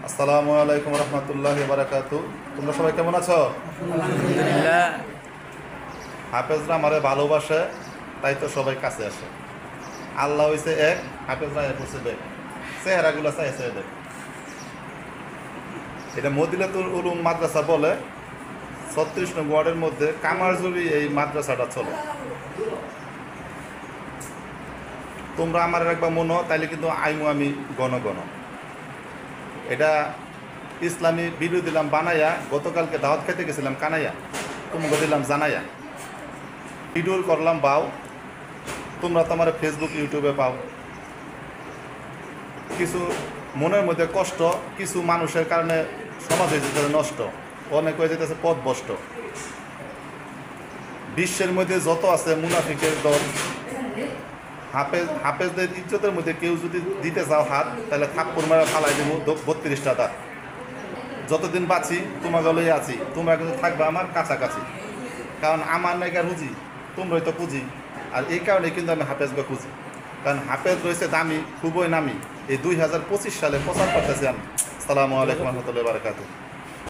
আসসালামু আলাইকুম রহমতুল্লাহি বারাকাতু। তোমরা সবাই কেমন আছো? আলহামদুলিল্লাহ। হাফেজরা আমারে ভালোবাসে, তাই তো সবাই কাছে আসে। আল্লাহ হইছে এক, হাফেজরা এক হচ্ছে দেখ, চেহারাগুলো চাইছে দেখ। এটা মদিনাতুল উলুম মাদ্রাসা বলে। 36 নং ওয়ার্ডের মধ্যে কামারজুরি এই মাদ্রাসাটা চলে। তোমরা আমার একবার মনে তাইলে কিন্তু আইমু আমি গণ গণ। এটা ইসলামী ভিডিও দিলাম বানাইয়া, গতকালকে দাওয়াত খেতে গেছিলাম কানাইয়া, তোমাকে দিলাম জানাইয়া। ভিডিও করলাম বাও, তোমরা তো আমার ফেসবুক ইউটিউবে পাও। কিছু মনের মধ্যে কষ্ট, কিছু মানুষের কারণে সমাজ হয়ে যেতেছে নষ্ট, অনেক হয়ে যেতেছে পথভ্রষ্ট। বিশ্বের মধ্যে যত আছে মুনাফিকের দল, হাফেজদের ইজ্জতের মধ্যে কেউ যদি দিতে চাও হাত, তাহলে থাপ্পড় মারা ফালাই দেবো 32টা দাঁত। যতদিন বাঁচি তোমাকে লই আছি, তোমরা কিন্তু থাকবে আমার কাছাকাছি, কারণ আমার নায়িকার খুঁজি, তোমরাই তো খুঁজি। আর এই কারণে কিন্তু আমি হাফেজকে খুঁজি, কারণ হাফেজ রয়েছে দামি, খুবই নামি। এই 2025 সালে প্রচার করতেছি আমি। আসসালামু আলাইকুম রহমতুল্লাহি ওয়া বারাকাতুহু।